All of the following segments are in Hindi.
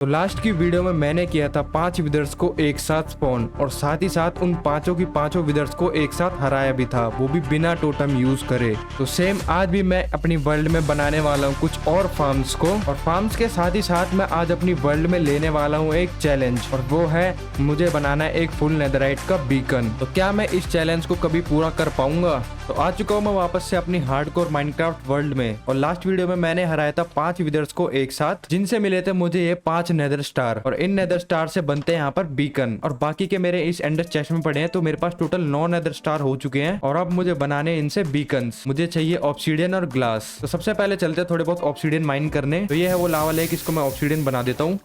तो लास्ट की वीडियो में मैंने किया था 5 विदर्स को एक साथ स्पॉन और साथ ही साथ उन पांचों की पांचों विदर्स को एक साथ हराया भी था, वो भी बिना टोटम यूज करे। तो सेम आज भी मैं अपनी वर्ल्ड में बनाने वाला हूँ कुछ और फार्म्स को, और फार्म्स के साथ ही साथ मैं आज अपनी वर्ल्ड में लेने वाला हूँ एक चैलेंज, और वो है मुझे बनाना है एक फुल नेदरराइट का बीकन। तो क्या मैं इस चैलेंज को कभी पूरा कर पाऊंगा? तो आ चुका हूँ मैं वापस से अपनी हार्डकोर माइनक्राफ्ट वर्ल्ड में, और लास्ट वीडियो में मैंने हराया था 5 विदर्स को एक साथ, जिनसे मिले थे मुझे ये 5 नेदर स्टार, और इन नेदर स्टार से बनते हैं यहाँ पर बीकन, और बाकी के मेरे इस एंडर चेस्ट में पड़े हैं। तो मेरे पास टोटल 9 नेदर स्टार हो चुके हैं, और अब मुझे बनाने इनसे बीकन्स। मुझे चाहिए ऑब्सीडियन और ग्लास। तो सबसे पहले चलते हैं थोड़े बहुत ऑब्सीडियन माइन करने। तो ये है वो लावा लेक, इसको मैं ऑब्सीडियन बना देता हूँ।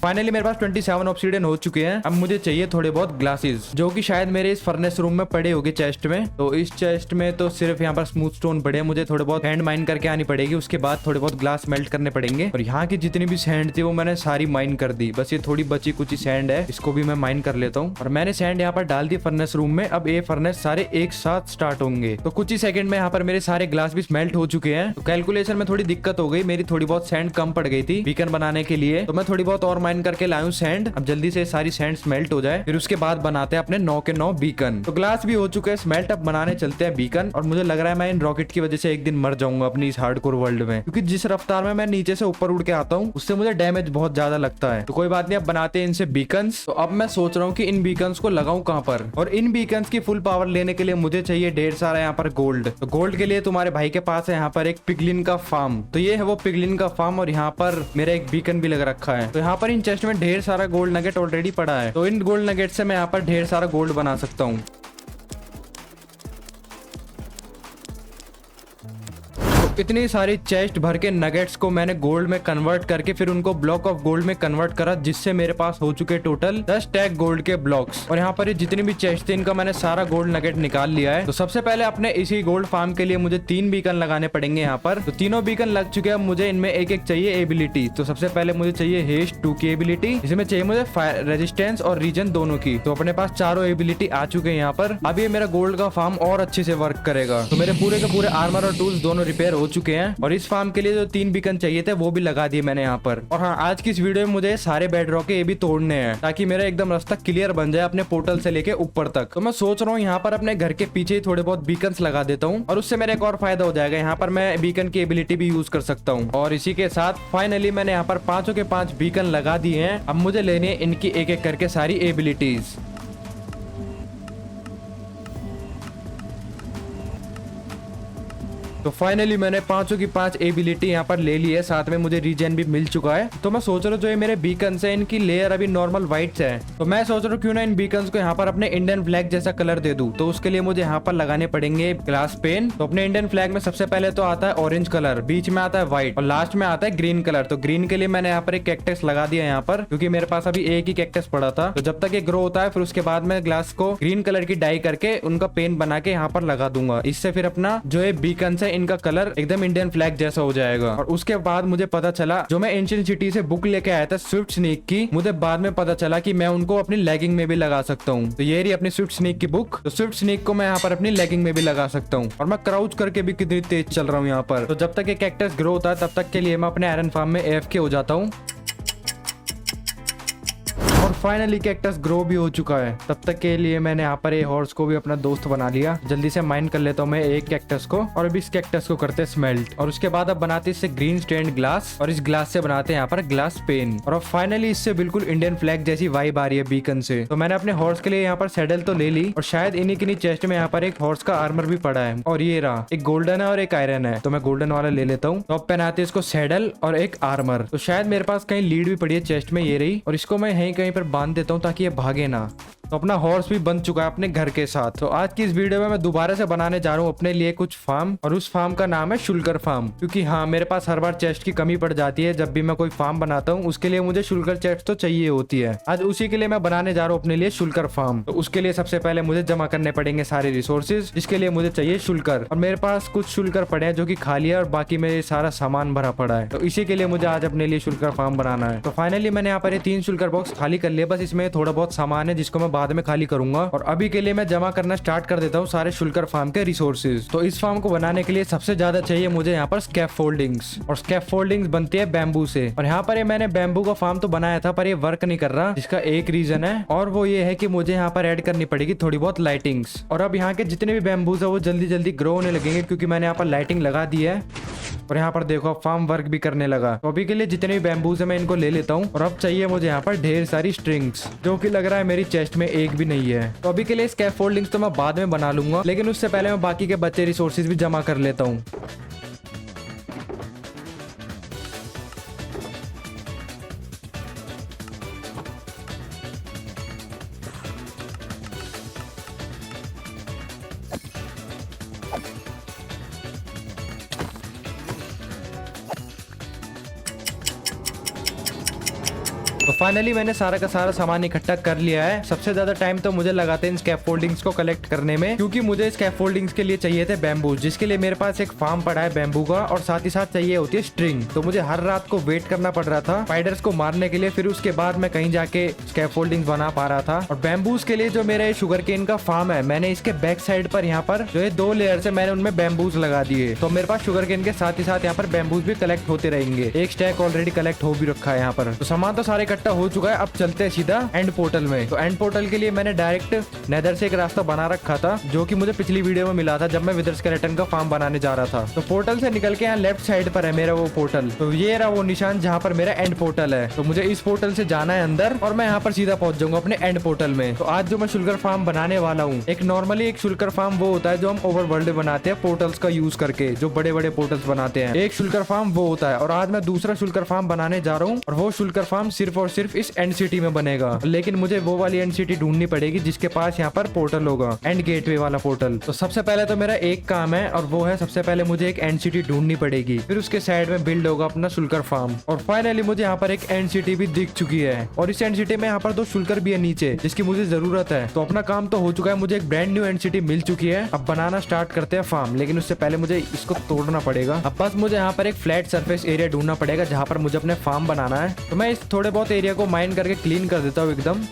फाइनली मेरे पास 27 ऑब्सीडियन हो चुके हैं। अब मुझे चाहिए थोड़े बहुत ग्लासेस, जो कि शायद मेरे इस फर्नेस रूम में पड़े होंगे चेस्ट में। तो इस चेस्ट में तो सिर्फ यहाँ पर स्मूथ स्टोन पड़े हैं, मुझे थोड़े बहुत सैंड माइन करके आनी पड़ेगी। उसके बाद थोड़े बहुत ग्लास मेल्ट करने पड़ेंगे, और यहाँ की जितनी भी सैंड थी वो मैंने सारी माइन कर दी। बस ये थोड़ी बची कुछ सैंड है, इसको भी मैं माइन कर लेता हूँ। और मैंने सैंड यहाँ पर डाल दी फर्नेस रूम में। अब ये फर्नेस सारे एक साथ स्टार्ट होंगे। तो कुछ ही सेकंड में यहाँ पर मेरे सारे ग्लास भी मेल्ट हो चुके हैं। तो कैलकुलेशन में थोड़ी दिक्कत हो गई, मेरी थोड़ी बहुत सैंड कम पड़ गई थी बीकन बनाने के लिए। तो मैं थोड़ी बहुत और माइन करके लाऊं सैंड। अब जल्दी से सारी सैंड स्मेल्ट हो जाए, फिर उसके बाद बनाते हैं अपने 9 के 9 बीकन। तो ग्लास भी हो चुके हैं स्मेल्ट, अब बनाने चलते हैं बीकन। और मुझे लग रहा है मैं इन रॉकेट की वजह से एक दिन मर जाऊंगा अपनी इस हार्डकोर वर्ल्ड में, क्योंकि जिस रफ्तार में मैं नीचे से ऊपर उड़ के आता हूँ उससे मुझे डैमेज बहुत ज्यादा लगता है। तो कोई बात नहीं, अब बनाते हैं इनसे बीकन्स। तो अब मैं सोच रहा हूँ कि इन बीकन्स को लगाऊं कहाँ पर, और इन बीकन्स की फुल पावर लेने के लिए मुझे चाहिए ढेर सारा यहाँ पर गोल्ड। तो गोल्ड के लिए तुम्हारे भाई के पास है यहाँ पर एक पिगलिन का फार्म। तो ये है वो पिगलिन का फार्म, और यहाँ पर मेरा एक बीकन भी लग रखा है। तो यहाँ पर इन चेस्ट में ढेर सारा गोल्ड नगेट ऑलरेडी पड़ा है। तो इन गोल्ड नगेट से मैं यहाँ पर ढेर सारा गोल्ड बना सकता हूँ। इतनी सारी चेस्ट भर के नगेट्स को मैंने गोल्ड में कन्वर्ट करके फिर उनको ब्लॉक ऑफ गोल्ड में कन्वर्ट करा, जिससे मेरे पास हो चुके टोटल 10 टैग गोल्ड के ब्लॉक्स। और यहाँ पर ये जितनी भी चेस्ट थी इनका मैंने सारा गोल्ड नगेट निकाल लिया है। तो सबसे पहले अपने इसी गोल्ड फार्म के लिए मुझे 3 बीकन लगाने पड़ेंगे यहाँ पर। तो तीनों बीकन लग चुके हैं। अब मुझे इनमें एक एक चाहिए एबिलिटी। तो सबसे पहले मुझे चाहिए हेस्ट 2 की एबिलिटी, इसमें चाहिए मुझे फायर रेजिस्टेंस और रीजन दोनों की। तो अपने पास चारों एबिलिटी आ चुके हैं यहाँ पर। अब ये मेरा गोल्ड का फार्म और अच्छे से वर्क करेगा। तो मेरे पूरे के पूरे आर्मर और टूल्स दोनों रिपेयर हो चुके हैं, और इस फार्म के लिए जो 3 बीकन चाहिए थे वो भी लगा दिए मैंने यहाँ पर। और हाँ, आज की इस वीडियो में मुझे सारे बेड रॉक के ये भी तोड़ने हैं, ताकि मेरा एकदम रास्ता क्लियर बन जाए अपने पोर्टल से लेके ऊपर तक। तो मैं सोच रहा हूँ यहाँ पर अपने घर के पीछे ही थोड़े बहुत बीकन्स लगा देता हूँ, और उससे मेरा एक और फायदा हो जाएगा। यहाँ पर मैं बीकन की एबिलिटी भी यूज कर सकता हूँ। और इसी के साथ फाइनली मैंने यहाँ पर 5 के 5 बीकन लगा दिए हैं। अब मुझे लेने हैं इनकी एक एक करके सारी एबिलिटीज। तो फाइनली मैंने 5 की 5 एबिलिटी यहाँ पर ले ली है, साथ में मुझे रीजन भी मिल चुका है। तो मैं सोच रहा हूँ जो ये मेरे बीकन्स है इनकी लेयर अभी नॉर्मल व्हाइट है। तो मैं सोच रहा हूँ क्यों ना इन बीकन्स को यहाँ पर अपने इंडियन फ्लैग जैसा कलर दे दूं। तो उसके लिए मुझे यहाँ पर लगाने पड़ेंगे ग्लास पेन। तो अपने इंडियन फ्लैग में सबसे पहले तो आता है ऑरेंज कलर, बीच में आता है व्हाइट, और लास्ट में आता है ग्रीन कलर। तो ग्रीन के लिए मैंने यहाँ पर एक कैक्टस लगा दिया यहाँ पर, क्योंकि मेरे पास अभी एक ही कैक्टस पड़ा था। तो जब तक ये ग्रो होता है फिर उसके बाद मैं ग्लास को ग्रीन कलर की डाई करके उनका पेन बना के यहाँ पर लगा दूंगा। इससे फिर अपना जो ये बीकन्स है इनका कलर एकदम इंडियन फ्लैग जैसा हो जाएगा। और उसके बाद मुझे पता चला, जो मैं एंशिएंट सिटी से बुक लेके आया था स्विफ्ट स्नेक की, मुझे बाद में पता चला कि मैं उनको अपनी लेगिंग में भी लगा सकता हूँ। तो ये रही अपनी स्विफ्ट स्नेक की बुक। तो स्विफ्ट स्नेक को मैं यहाँ पर अपनी लेगिंग में भी लगा सकता हूँ। और मैं क्राउच करके भी कितनी तेज चल रहा हूँ यहाँ पर। तो जब तक ये कैक्टस ग्रो होता है तब तक के लिए मैं अपने आयरन फार्म में AFK हो जाता हूँ। और फाइनली कैक्टस ग्रो भी हो चुका है। तब तक के लिए मैंने यहाँ पर हॉर्स को भी अपना दोस्त बना लिया। जल्दी से माइन कर लेता हूँ मैं एक कैक्टस को, और अभी इस कैक्टस को करते हैं स्मेल्ट। और उसके बाद अब बनाते इससे ग्रीन स्टेन्ड ग्लास, और इस ग्लास से बनाते हैं यहाँ पर ग्लास पेन। और अब फाइनली इससे बिल्कुल इंडियन फ्लैग जैसी वाइब आ रही है बीकन से। तो मैंने अपने हॉर्स के लिए यहाँ पर सैडल तो ले ली, और शायद इन्हीं की चेस्ट में यहाँ पर एक हॉर्स का आर्मर भी पड़ा है। और ये रहा, एक गोल्डन है और एक आयरन है। तो मैं गोल्डन वाला ले लेता हूँ। तो अब पहनाते इसको सैडल और एक आर्मर। तो शायद मेरे पास कहीं लीड भी पड़ी है चेस्ट में, ये रही। और इसको मैं यहीं कहीं पर बांध देता हूँ ताकि ये भागे ना। तो अपना हॉर्स भी बन चुका है अपने घर के साथ। तो आज की इस वीडियो में मैं दोबारा से बनाने जा रहा हूँ अपने लिए कुछ फार्म, और उस फार्म का नाम है शुल्कर फार्म। क्योंकि हाँ, मेरे पास हर बार चेस्ट की कमी पड़ जाती है। जब भी मैं कोई फार्म बनाता हूँ उसके लिए मुझे शुल्कर चेस्ट तो चाहिए होती है। आज उसी के लिए मैं बनाने जा रहा हूँ अपने लिए शुल्कर फार्म। तो उसके लिए सबसे पहले मुझे जमा करने पड़ेंगे सारे रिसोर्सेज, जिसके लिए मुझे चाहिए शुल्कर। और मेरे पास कुछ शुल्कर पड़े हैं जो कि खाली है, और बाकी में सारा सामान भरा पड़ा है। तो इसी के लिए मुझे आज अपने लिए शुल्कर फार्म बनाना है। तो फाइनली मैंने यहाँ पर 3 शुल्कर बॉक्स खाली कर लिया। बस इसमें थोड़ा बहुत सामान है जिसको मैं बाद में खाली करूंगा। और अभी के लिए मैं जमा करना स्टार्ट कर देता हूँ सारे शुल्कर फार्म के रिसोर्सेज। तो इस फार्म को बनाने के लिए सबसे ज्यादा चाहिए मुझे यहाँ पर स्कैफोल्डिंग्स, और स्कैफोल्डिंग्स बनती है बैम्बू से। और यहाँ पर मैंने बैम्बू का फार्म तो बनाया था पर ये वर्क नहीं कर रहा, जिसका एक रीजन है और वो ये है कि मुझे यहाँ पर ऐड करनी पड़ेगी थोड़ी बहुत लाइटिंग्स। और अब यहाँ के जितने भी बैम्बूज है वो जल्दी जल्दी ग्रो होने लगेंगे क्योंकि मैंने यहाँ पर लाइटिंग लगा दी है। और यहाँ पर देखो फार्म वर्क भी करने लगा। तो अभी के लिए जितने भी बैम्बूज है मैं इनको ले लेता हूँ। और अब चाहिए मुझे यहाँ पर ढेर सारी स्ट्रिंग्स, जो कि लग रहा है मेरी चेस्ट में एक भी नहीं है। तो अभी के लिए स्कैफोल्डिंग्स तो मैं बाद में बना लूंगा, लेकिन उससे पहले मैं बाकी के बचे रिसोर्सेज भी जमा कर लेता हूँ। तो फाइनली मैंने सारा का सारा सामान इकट्ठा कर लिया है। सबसे ज्यादा टाइम तो मुझे लगाते हैं इन स्कैफोल्डिंग्स को कलेक्ट करने में, क्योंकि मुझे स्कैफोल्डिंग्स के लिए चाहिए थे बैम्बू, जिसके लिए मेरे पास एक फार्म पड़ा है बैम्बू का, और साथ ही साथ चाहिए होती है स्ट्रिंग। तो मुझे हर रात को वेट करना पड़ रहा था स्पाइडर्स को मारने के लिए, फिर उसके बाद मैं कहीं जाके स्कैफोल्डिंग्स बना पा रहा था। और बैम्बूज के लिए जो मेरा शुगर केन का फार्म है, मैंने इसके बैक साइड पर यहाँ पर जो है 2 लेयर से मैंने उनमें बैम्बूज लगा दिए। तो मेरे पास शुगर केन के साथ ही साथ यहाँ पर बैम्बूज भी कलेक्ट होते रहेंगे। एक स्टैक ऑलरेडी कलेक्ट हो भी रखा है यहाँ पर। तो सामान तो सारे इकट्ठा हो चुका है। अब चलते हैं सीधा एंड पोर्टल में। तो एंड पोर्टल के लिए मैंने डायरेक्ट नेदर से एक रास्ता बना रखा था, जो कि मुझे पिछली वीडियो में मिला था जब मैं विदर स्केलेटन का फार्म बनाने जा रहा था। तो पोर्टल से निकल के यहाँ लेफ्ट साइड पर है मेरा वो पोर्टल। तो ये रहा वो निशान जहाँ पर मेरा एंड पोर्टल है। तो मुझे इस पोर्टल से जाना है अंदर और मैं यहाँ पर सीधा पहुंच जाऊंगा अपने एंड पोर्टल में। तो आज जो मैं शुल्कर फार्म बनाने वाला हूँ, एक नॉर्मली एक शुल्कर फार्म वो होता है जो हम ओवरवर्ल्ड में बनाते हैं पोर्टल्स का यूज करके, जो बड़े बड़े पोर्टल्स बनाते हैं। एक शुल्कर फार्म वो होता है, और आज मैं दूसरा शुल्कर फार्म बनाने जा रहा हूँ, और वो शुल्कर फार्म सिर्फ और सिर्फ इस एंड सिटी में बनेगा। लेकिन मुझे वो वाली एंड सिटी ढूंढनी पड़ेगी जिसके पास यहाँ पर पोर्टल होगा, एंड गेटवे वाला पोर्टल। तो सबसे पहले तो मेरा एक काम है, और वो है सबसे पहले मुझे एक एंड सिटी ढूंढनी पड़ेगी, फिर उसके साइड में बिल्ड होगा अपना शुल्कर फार्म। और फाइनली मुझे यहाँ पर एक एंड सिटी भी दिख चुकी है, और इस एंड सिटी में यहाँ पर 2 शुल्कर भी है नीचे, जिसकी मुझे जरूरत है। तो अपना काम तो हो चुका है, मुझे एक ब्रांड न्यू एंड सिटी मिल चुकी है। अब बनाना स्टार्ट करते हैं फार्म, लेकिन उससे पहले मुझे इसको तोड़ना पड़ेगा। अब बस मुझे यहाँ पर एक फ्लैट सरफेस एरिया ढूंढना पड़ेगा जहाँ पर मुझे अपने फार्म बनाना है। तो मैं इस थोड़े बहुत एरिया को माइन करके क्लीन कर देता हूँ एकदम,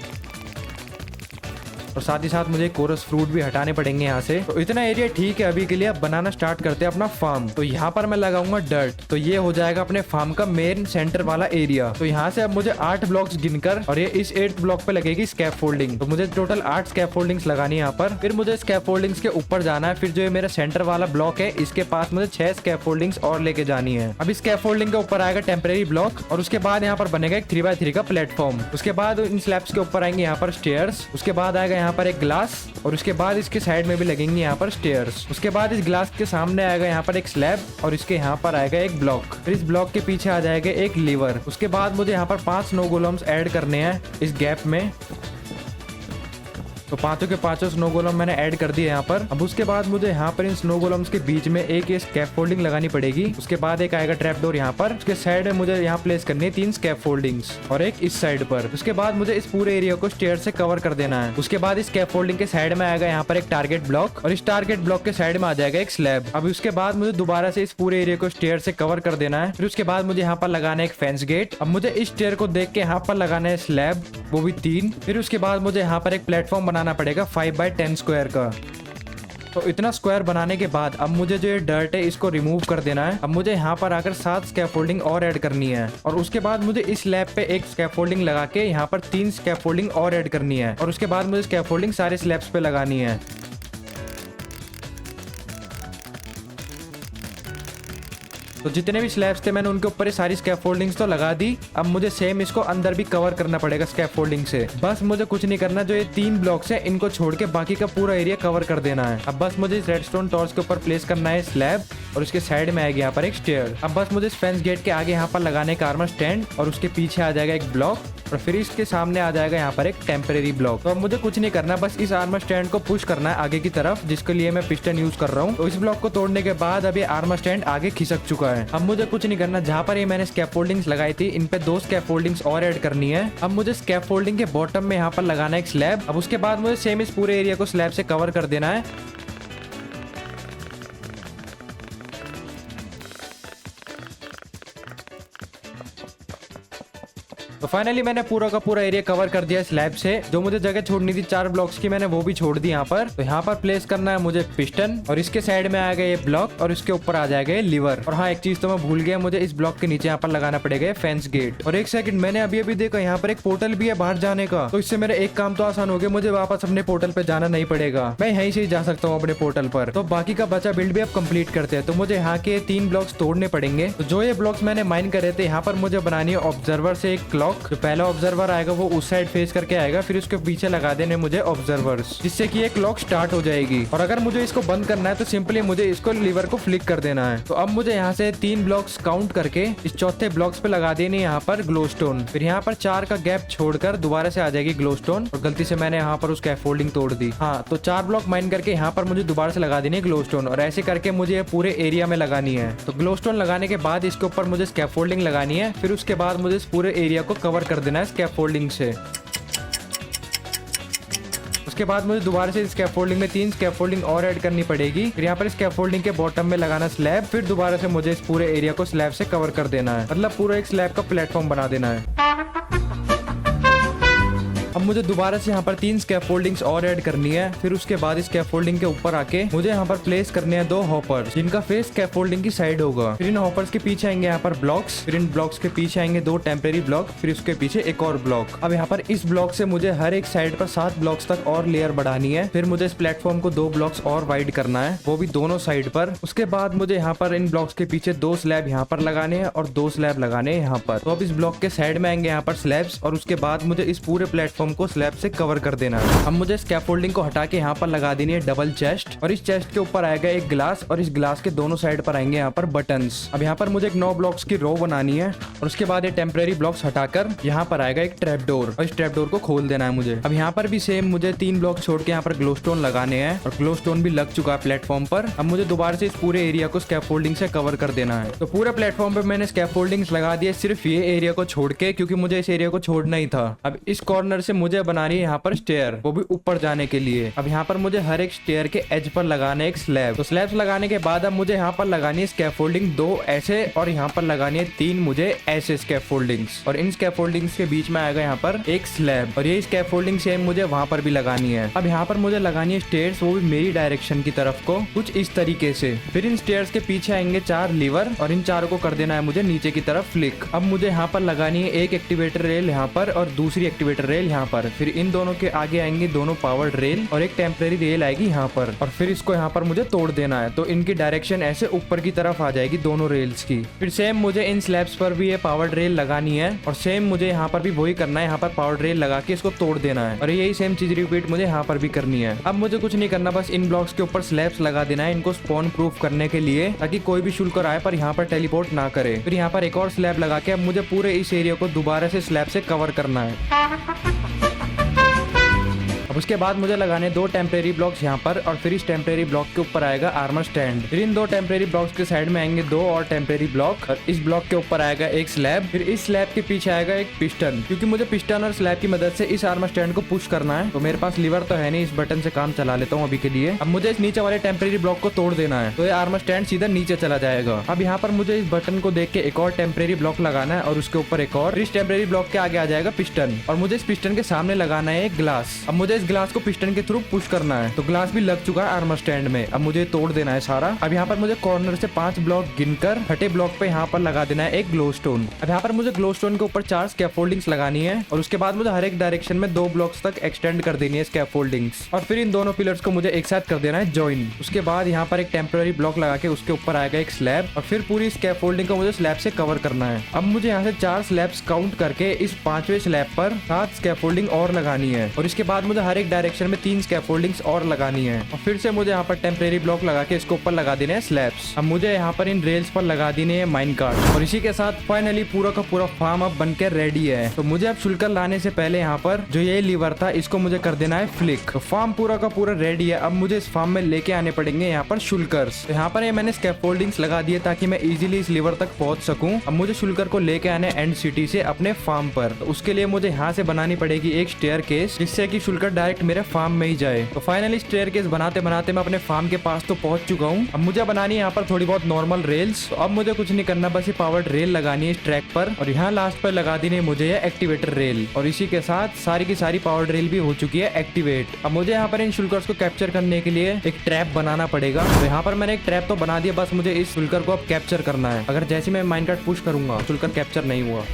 और साथ ही साथ मुझे कोरस फ्रूट भी हटाने पड़ेंगे यहाँ से। तो इतना एरिया ठीक है अभी के लिए। अब बनाना स्टार्ट करते हैं अपना फार्म। तो यहाँ पर मैं लगाऊंगा डर्ट, तो ये हो जाएगा अपने फार्म का मेन सेंटर वाला एरिया। तो यहाँ से अब मुझे 8 ब्लॉक्स गिनकर, और ये इस 8th ब्लॉक पे लगेगी स्कैफोल्डिंग। तो मुझे टोटल 8 स्कैफोल्डिंग्स लगानी है यहाँ पर। फिर मुझे स्कैफोल्डिंग्स के ऊपर जाना है, फिर जो ये मेरा सेंटर वाला ब्लॉक है इसके पास मुझे 6 स्कैफोल्डिंग्स और लेके जानी है। अब स्कैफोल्डिंग के ऊपर आएगा टेम्परेरी ब्लॉक, और उसके बाद यहाँ पर बनेगा एक 3x3 का प्लेटफॉर्म। उसके बाद इन स्लैब्स के ऊपर आएंगे यहाँ पर स्टेयर्स। उसके बाद आएगा यहाँ पर एक ग्लास, और उसके बाद इसके साइड में भी लगेंगे यहाँ पर स्टेयर्स। उसके बाद इस ग्लास के सामने आएगा यहाँ पर एक स्लैब, और इसके यहाँ पर आएगा एक ब्लॉक। फिर इस ब्लॉक के पीछे आ जाएगा एक लीवर। उसके बाद मुझे यहाँ पर 5 स्नो गोलम्स ऐड करने हैं इस गैप में। तो 5 के 5 स्नो गोलम मैंने ऐड कर दिए यहाँ पर। अब उसके बाद मुझे यहाँ पर इन स्नो गोलम्स के बीच में एक ये स्कैफोल्डिंग लगानी पड़ेगी। उसके बाद एक आएगा ट्रैप डोर यहाँ पर। उसके साइड में मुझे यहाँ प्लेस करनी है 3 स्कैफोल्डिंग्स, और एक इस साइड पर। उसके बाद मुझे इस पूरे एरिया को स्टेयर से कवर कर देना है। उसके बाद इस स्कैफोल्डिंग के साइड में आएगा यहाँ पर एक टारगेट ब्लॉक, और इस टारगेट ब्लॉक के साइड में आ जाएगा एक स्लैब। अब उसके बाद मुझे दोबारा से इस पूरे एरिया को स्टेयर से कवर कर देना है। फिर उसके बाद मुझे यहाँ पर लगाना है एक फेंस गेट। अब मुझे इस स्टेयर को देख के यहाँ पर लगाना है स्लैब, वो भी 3। फिर उसके बाद मुझे यहाँ पर एक प्लेटफॉर्म बनाना पड़ेगा 5x10 स्क्वायर का। तो इतना स्क्वायर बनाने के बाद अब मुझे जो ये डर्ट है इसको रिमूव कर देना है। अब मुझे यहाँ पर आकर 7 स्कैफोल्डिंग और ऐड करनी है, और उसके बाद मुझे इस स्लैब पे एक स्कैफोल्डिंग लगा के यहाँ पर 3 स्कैफोल्डिंग और ऐड करनी है, और उसके बाद मुझे स्कैफोल्डिंग सारे स्लैब्स पे लगानी है। तो जितने भी स्लैब्स थे मैंने उनके ऊपर ये सारी स्कैफोल्डिंग्स तो लगा दी। अब मुझे सेम इसको अंदर भी कवर करना पड़ेगा स्कैफोल्डिंग से। बस मुझे कुछ नहीं करना, जो ये 3 ब्लॉक्स है इनको छोड़ के बाकी का पूरा एरिया कवर कर देना है। अब बस मुझे इस रेडस्टोन टॉर्च के ऊपर प्लेस करना है स्लैब, और उसके साइड में आएगी यहाँ पर एक स्टेयर। अब बस मुझे इस फेंस गेट के आगे यहाँ पर लगाने का आर्मर स्टैंड, और उसके पीछे आ जाएगा एक ब्लॉक, और फिर इसके सामने आ जाएगा यहाँ पर एक टेम्परेरी ब्लॉक। तो अब मुझे कुछ नहीं करना, बस इस आर्मर स्टैंड को पुश करना है आगे की तरफ, जिसके लिए मैं पिस्टन यूज कर रहा हूँ। तो इस ब्लॉक को तोड़ने के बाद अब ये आर्मर स्टैंड आगे खिसक चुका है। अब मुझे कुछ नहीं करना, जहाँ पर ये मैंने स्कैफोल्डिंग्स लगाई थी इन पे 2 स्कैफोल्डिंग्स और ऐड करनी है। अब मुझे स्कैफोल्डिंग के बॉटम में यहाँ पर लगाना है एक स्लैब। अब उसके बाद मुझे सेम इस पूरे एरिया को स्लैब से कवर कर देना है। तो फाइनली मैंने पूरा का पूरा एरिया कवर कर दिया स्लैब से। जो मुझे जगह छोड़नी थी 4 ब्लॉक्स की मैंने वो भी छोड़ दी यहाँ पर। तो यहाँ पर प्लेस करना है मुझे पिस्टन और इसके साइड में आ गया ये ब्लॉक और इसके ऊपर आ जाएगा ये लीवर। और हाँ एक चीज तो मैं भूल गया, मुझे इस ब्लॉक के नीचे यहाँ पर लगाना पड़ेगा फेंस गेट। और एक सेकंड, मैंने अभी देखा यहाँ पर एक पोर्टल भी है बाहर जाने का। तो इससे मेरा एक काम तो आसान हो गया, मुझे वापस अपने पोर्टल पे जाना नहीं पड़ेगा, मैं यहीं से ही जा सकता हूँ अपने पोर्टल पर। तो बाकी का बचा बिल्ड भी अब कंप्लीट करते हैं। तो मुझे यहाँ के 3 ब्लॉक्स तोड़ने पड़ेंगे। तो जो ये ब्लॉक्स मैंने माइन करे थे यहाँ पर मुझे बनानी है ऑब्जर्वर से एक क्लॉक। जो पहला ऑब्जर्वर आएगा वो उस साइड फेस करके आएगा, फिर उसके पीछे लगा देने मुझे ऑब्जर्वर्स, जिससे कि ये क्लॉक स्टार्ट हो जाएगी। और अगर मुझे इसको बंद करना है तो सिंपली मुझे इसको लीवर को फ्लिक कर देना है। तो अब मुझे यहाँ से 3 ब्लॉक्स काउंट करके इस चौथे ब्लॉक्स पे लगा देनी है यहाँ पर ग्लो स्टोन। फिर यहाँ पर 4 का गैप छोड़कर दोबारा से आ जाएगी ग्लो स्टोन। और गलती से मैंने यहाँ पर उसका फोल्डिंग तोड़ दी। हाँ तो 4 ब्लॉक माइन करके यहाँ पर मुझे दोबारा से लगा देनी है ग्लो स्टोन। और ऐसे करके मुझे ये पूरे एरिया में लगानी है। तो ग्लो स्टोन लगाने के बाद इसके ऊपर मुझे स्कैफोल्डिंग लगानी है। फिर उसके बाद मुझे इस पूरे एरिया को कवर कर देना है स्कैफोल्डिंग से। उसके बाद मुझे दोबारा से स्कैफोल्डिंग में 3 स्कैफोल्डिंग और ऐड करनी पड़ेगी। फिर यहाँ पर स्कैफोल्डिंग के बॉटम में लगाना स्लैब। फिर दोबारा से मुझे इस पूरे एरिया को स्लैब से कवर कर देना है, मतलब पूरा एक स्लैब का प्लेटफॉर्म बना देना है। अब मुझे दोबारा से यहाँ पर 3 स्कैफोल्डिंग्स और ऐड करनी है। फिर उसके बाद इस स्कैफोल्डिंग के ऊपर आके मुझे यहाँ पर प्लेस करने हैं 2 हॉपर्स, जिनका फेस स्कैफोल्डिंग की साइड होगा। फिर इन हॉपर्स के पीछे आएंगे यहाँ पर ब्लॉक्स। फिर इन ब्लॉक्स के पीछे आएंगे 2 टेम्परेरी ब्लॉक। फिर उसके पीछे एक और ब्लॉक। अब यहाँ पर इस ब्लॉक से मुझे हर एक साइड पर 7 ब्लॉक्स तक और लेयर बढ़ानी है। फिर मुझे इस प्लेटफॉर्म को 2 ब्लॉक्स और वाइड करना है, वो भी दोनों साइड पर। उसके बाद मुझे यहाँ पर इन ब्लॉक्स के पीछे 2 स्लैब यहाँ पर लगाने हैं और 2 स्लैब लगाने हैं यहाँ पर। तो अब इस ब्लॉक के साइड में आएंगे यहाँ पर स्लैब्स। और उसके बाद मुझे इस पूरे प्लेटफॉर्म को स्लैब से कवर कर देना है। अब मुझे स्कैफोल्डिंग को हटा के यहाँ पर लगा देनी है डबल चेस्ट। और इस चेस्ट के ऊपर आएगा एक ग्लास और इस ग्लास के दोनों साइड पर आएंगे यहाँ पर बटन्स। अब यहाँ पर मुझे एक 9 ब्लॉक्स की रो बनानी है। और उसके बाद ये टेम्परेरी ब्लॉक्स हटाकर यहाँ पर आएगा एक ट्रैप डोर और इस ट्रैप डोर को खोल देना है मुझे। अब यहाँ पर भी सेम मुझे 3 ब्लॉक छोड़ के यहाँ पर ग्लो स्टोन लगाने हैं और ग्लो स्टोन भी लग चुका है प्लेटफॉर्म पर। अब मुझे दोबारा से इस पूरे एरिया को स्कैफोल्डिंग से कवर कर देना है। तो पूरे प्लेटफॉर्म पे मैंने स्कैफोल्डिंग्स लगा दिए सिर्फ ये एरिया को छोड़ के, क्योंकि मुझे इस एरिया को छोड़ना ही था। अब इस कॉर्नर से मुझे बनानी है यहाँ पर स्टेयर, वो भी ऊपर जाने के लिए। अब यहाँ पर मुझे हर एक स्टेयर के एज पर लगाना है एक स्लैब। तो स्लैब्स लगाने के बाद अब मुझे यहाँ पर लगानी है स्कैफोल्डिंग 2 ऐसे और यहाँ पर लगानी है 3 मुझे ऐसे स्कैफोल्डिंग्स। और इन स्कैफोल्डिंग्स के बीच में आएगा यहाँ पर एक स्लैब और ये स्कैफोल्डिंग सेम मुझे वहां पर भी लगानी है। अब यहाँ पर मुझे लगानी है स्टेयर्स, वो भी मेरी डायरेक्शन की तरफ को कुछ इस तरीके से। फिर इन स्टेयर्स के पीछे आएंगे 4 लीवर और इन 4 को कर देना है मुझे नीचे की तरफ फ्लिक। अब मुझे यहाँ पर लगानी है एक एक्टिवेटर रेल यहाँ पर और दूसरी एक्टिवेटर रेल यहाँ पर। फिर इन दोनों के आगे आएंगे दोनों पावर्ड रेल और एक टेम्परेरी रेल आएगी यहाँ पर। और फिर इसको यहाँ पर मुझे तोड़ देना है। तो इनकी डायरेक्शन ऐसे ऊपर की तरफ आ जाएगी दोनों रेल्स की। फिर सेम मुझे इन स्लैब्स पर भी ये पावर्ड रेल लगानी है और सेम मुझे यहाँ पर भी वही करना है, यहाँ पर पावर्ड रेल लगा के इसको तोड़ देना है। और यही सेम चीज रिपीट मुझे यहाँ पर भी करनी है। अब मुझे कुछ नहीं करना, बस इन ब्लॉक्स के ऊपर स्लैब्स लगा देना है इनको स्पॉन प्रूफ करने के लिए, ताकि कोई भी शुल्कर आए पर यहाँ पर टेलीपोर्ट ना करे। फिर यहाँ पर एक और स्लैब लगा के अब मुझे पूरे इस एरिया को दोबारा से स्लैब से कवर करना है। अब उसके बाद मुझे लगाने 2 टेम्परेरी ब्लॉक्स यहाँ पर और फिर इस टेम्परेरी ब्लॉक के ऊपर आएगा आर्मर स्टैंड। फिर इन 2 टेम्परेरी ब्लॉक्स के साइड में आएंगे 2 और टेम्परेरी ब्लॉक और इस ब्लॉक के ऊपर आएगा एक स्लैब। फिर इस स्लैब के पीछे आएगा एक पिस्टन, क्योंकि मुझे पिस्टन और स्लैब की मदद से इस आर्मर स्टैंड को पुश करना है। तो मेरे पास लीवर तो है नहीं, इस बटन से काम चला लेता हूँ अभी के लिए। अब मुझे इस नीचे वाले टेम्परेरी ब्लॉक को तोड़ देना है, तो ये आर्मर स्टैंड सीधा नीचे चला जाएगा। अब यहाँ पर मुझे इस बटन को देख के एक और टेम्परेरी ब्लॉक लगाना है और उसके ऊपर एक और। इस टेम्परेरी ब्लॉक के आगे आ जाएगा पिस्टन और मुझे इस पिस्टन के सामने लगाना है एक ग्लास। अब मुझे इस ग्लास को पिस्टन के थ्रू पुश करना है। तो ग्लास भी लग चुका है आर्मर स्टैंड में, अब मुझे तोड़ देना है सारा। अब यहाँ पर मुझे कॉर्नर से 5 ब्लॉक गिनकर छठे ब्लॉक पे यहाँ पर लगा देना है एक ग्लो स्टोन। अब यहाँ पर मुझे ग्लो स्टोन के ऊपर 4 स्कैफोल्डिंग्स लगानी है और उसके बाद मुझे हर एक डायरेक्शन में 2 ब्लॉक्स तक एक्सटेंड कर देनी है स्कैफोल्डिंग्स। और फिर इन दोनों पिलर्स को मुझे एक साथ कर देना है ज्वाइन। उसके बाद यहाँ पर एक टेम्पररी ब्लॉक लगा के उसके ऊपर आएगा एक स्लैब और फिर पूरी स्कैफोल्डिंग को मुझे स्लैब से कवर करना है। अब मुझे यहाँ से 4 स्लैब्स काउंट करके इस 5वें स्लैब पर 7 स्कैफोल्डिंग और लगानी है और इसके बाद मुझे हर एक डायरेक्शन में 3 स्कैफोल्डिंग्स और लगानी है और फिर से मुझे यहाँ पर टेम्परेरी ब्लॉक लगा के इसके ऊपर लगा देने हैं स्लैब्स। अब मुझे यहाँ पर इन रेल्स पर लगा देने हैं माइन कार्ड और इसी के साथ फाइनली पूरा का पूरा फार्म अब बनकर रेडी है। तो मुझे अब शुल्कर लाने से पहले यहाँ पर जो ये लीवर था इसको मुझे कर देना है फ्लिक। तो फार्म पूरा का पूरा रेडी है। अब मुझे इस फार्म में लेके आने पड़ेंगे यहाँ पर शुल्कर्स। तो यहाँ पर ये मैंने स्कैफोल्डिंग्स लगा दिए ताकि मैं इजीली इस लीवर तक पहुंच सकूं। अब मुझे शुल्कर को लेके आने एंड सिटी से अपने फार्म पर। तो उसके लिए मुझे यहाँ से बनानी पड़ेगी एक स्टेयर केस जिससे कि शुल्कर डायरेक्ट मेरे फार्म में ही जाए। तो फाइनली स्टेयरकेस बनाते बनाते मैं अपने फार्म के पास तो पहुंच चुका हूँ। अब मुझे बनानी है यहाँ पर थोड़ी बहुत नॉर्मल रेल्स। तो अब मुझे कुछ नहीं करना, बस ये पावर्ड रेल लगानी है इस ट्रैक पर, और यहाँ लास्ट पर लगा देनी है मुझे ये एक्टिवेटर रेल। और इसी के साथ सारी की सारी पावर्ड रेल भी हो चुकी है एक्टिवेट। अब मुझे यहाँ पर इन शुल्कर्स को कैप्चर करने के लिए एक ट्रैप बनाना पड़ेगा। तो यहाँ पर मैंने एक ट्रैप तो बना दिया, बस मुझे इस शुल्कर को अब कैप्चर करना है। अगर जैसे मैं माइनकार्ट पुश करूंगा शुल्कर कैप्चर नहीं हुआ।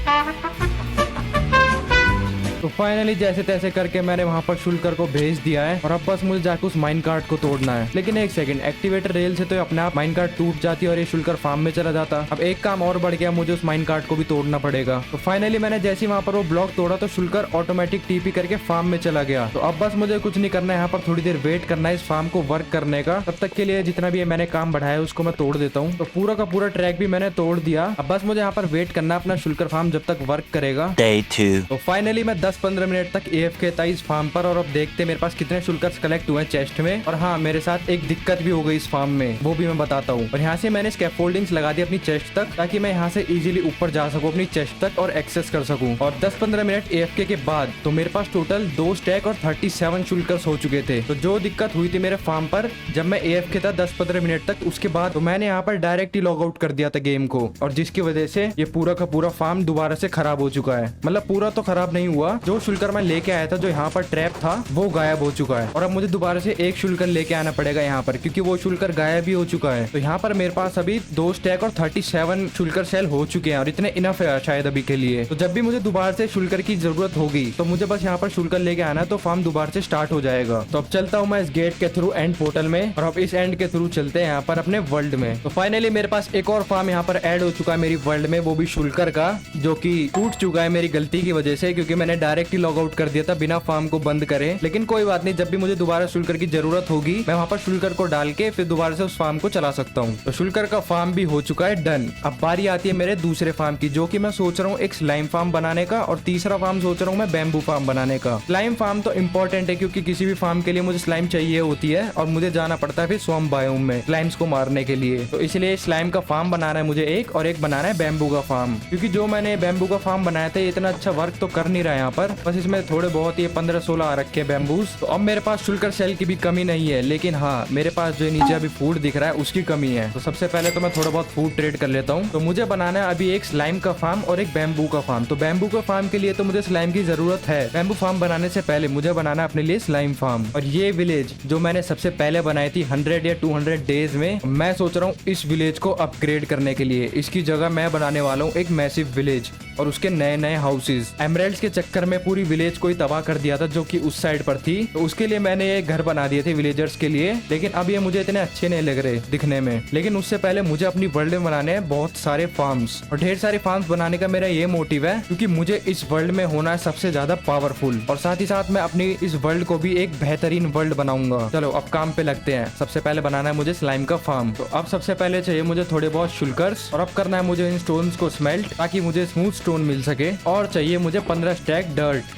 तो फाइनली जैसे तैसे करके मैंने वहां पर शुल्कर को भेज दिया है, और अब बस मुझे जाकर उस माइन कार्ट को तोड़ना है। लेकिन एक सेकंड, एक्टिवेटर रेल से तो अपने आप माइन कार्ट टूट जाती है और ये शुल्कर फार्म में चला जाता। अब एक काम और बढ़ गया, मुझे उस माइन कार्ट को भी तोड़ना पड़ेगा। तो फाइनली मैंने जैसे ही वहां पर वो ब्लॉक तोड़ा तो शुल्कर ऑटोमेटिक टीपी करके फार्म में चला गया। तो अब बस मुझे कुछ नहीं करना है, यहाँ पर थोड़ी देर वेट करना है इस फार्म को वर्क करने का। तब तक के लिए जितना भी मैंने काम बढ़ाया है उसको मैं तोड़ देता हूँ। तो पूरा का पूरा ट्रैक भी मैंने तोड़ दिया। अब बस मुझे यहाँ पर वेट करना अपना शुल्कर फार्म जब तक वर्क करेगा। तो फाइनली मैं 10-15 मिनट तक AFK था इस फार्म पर, और अब देखते मेरे पास कितने शुल्कर्स कलेक्ट हुए चेस्ट में। और हाँ, मेरे साथ एक दिक्कत भी हो गई इस फार्म में, वो भी मैं बताता हूँ। और यहाँ से मैंने स्कैफोल्डिंग्स लगा दी अपनी चेस्ट तक, ताकि मैं यहाँ से इजीली ऊपर जा सकूँ अपनी चेस्ट तक और एक्सेस कर सकूँ। और 10-15 मिनट AFK के बाद तो मेरे पास टोटल 2 स्टैक और 37 शुल्कर्स हो चुके थे। तो जो दिक्कत हुई थी मेरे फार्म पर जब मैं AFK था 10-15 मिनट तक, उसके बाद तो मैंने यहाँ पर डायरेक्ट ही लॉग आउट कर दिया था गेम को, और जिसकी वजह से ये पूरा का पूरा फार्म दोबारा से खराब हो चुका है। मतलब पूरा तो खराब नहीं हुआ, जो शुल्कर मैं लेके आया था, जो यहाँ पर ट्रैप था, वो गायब हो चुका है। और अब मुझे दोबारा से एक शुल्कर लेके आना पड़ेगा यहाँ पर, क्योंकि वो शुल्कर गायब भी हो चुका है। तो यहाँ पर मेरे पास अभी 2 स्टैक और 37 शुल्कर सेल हो चुके हैं, और इतने इनफ है शायद अभी के लिए। तो जब भी मुझे दोबारा से शुल्कर की जरूरत होगी तो मुझे बस यहाँ पर शुल्कर लेके आना है, तो फार्म दोबारा से स्टार्ट हो जाएगा। तो अब चलता हूँ मैं इस गेट के थ्रू एंड पोर्टल में, और अब इस एंड के थ्रू चलते हैं यहाँ पर अपने वर्ल्ड में। तो फाइनली मेरे पास एक और फार्म यहाँ पर ऐड हो चुका है मेरी वर्ल्ड में, वो भी शुल्कर का, जो की टूट चुका है मेरी गलती की वजह से, क्योंकि मैंने डायरेक्ट ही लॉग आउट कर दिया था बिना फार्म को बंद करे। लेकिन कोई बात नहीं, जब भी मुझे दोबारा शुल्कर की जरूरत होगी मैं वहाँ पर शुल्कर को डाल के फिर दोबारा से उस फार्म को चला सकता हूँ। तो शुल्कर का फार्म भी हो चुका है डन। अब बारी आती है मेरे दूसरे फार्म की, जो कि मैं सोच रहा हूँ एक स्लाइम फार्म बनाने का, और तीसरा फार्म सोच रहा हूँ मैं बैम्बू फार्म बनाने का। स्लाइम फार्म तो इम्पोर्टेंट है, क्योंकि किसी भी फार्म के लिए मुझे स्लाइम चाहिए होती है, और मुझे जाना पड़ता है फिर स्वम्प बायोम में स्लाइम्स को मारने के लिए। तो इसलिए स्लाइम का फार्म बनाना है मुझे एक, और एक बनाना है बैम्बू का फार्म, क्योंकि जो मैंने बैम्बू का फार्म बनाया था इतना अच्छा वर्क तो कर नहीं रहा है यहाँ पर, बस इसमें थोड़े बहुत ये 15-16 आ रखे बैम्बूज। तो अब मेरे पास शुल्कर सेल की भी कमी नहीं है, लेकिन हाँ मेरे पास जो नीचे अभी फूड दिख रहा है उसकी कमी है। तो सबसे पहले तो मैं थोड़ा बहुत फूड ट्रेड कर लेता हूँ। तो मुझे बनाना है अभी एक स्लाइम का फार्म और एक बैम्बू का फार्म। तो बैम्बू का फार्म के लिए तो मुझे स्लाइम की जरूरत है, बैम्बू फार्म बनाने से पहले मुझे बनाना है अपने लिए स्लाइम फार्म। और ये विलेज जो मैंने सबसे पहले बनाई थी 100 या 200 डेज में, मैं सोच रहा हूँ इस विलेज को अपग्रेड करने के लिए इसकी जगह मैं बनाने वाला हूँ एक मैसिव विलेज और उसके नए नए हाउसेज। एमराल्ड्स के चक्कर में पूरी विलेज को ही तबाह कर दिया था जो कि उस साइड पर थी, तो उसके लिए मैंने ये घर बना दिए थे विलेजर्स के लिए। लेकिन अब ये मुझे इतने अच्छे नहीं लग रहे दिखने में। लेकिन उससे पहले मुझे अपनी वर्ल्ड में बनाने हैं बहुत सारे फार्म्स, और ढेर सारे फार्म्स बनाने का मेरा ये मोटिव है क्योंकि मुझे इस वर्ल्ड में होना है सबसे ज्यादा पावरफुल, और साथ ही साथ मैं अपनी इस वर्ल्ड को भी एक बेहतरीन वर्ल्ड बनाऊंगा। चलो अब काम पे लगते हैं। सबसे पहले बनाना है मुझे स्लाइम का फार्म। तो अब सबसे पहले चाहिए मुझे थोड़े बहुत शुल्कर्स, और अब करना है मुझे इन स्टोन्स को स्मेल्ट ताकि मुझे स्मूथ स्टोन मिल सके, और चाहिए मुझे 15 स्टैक डर्ट,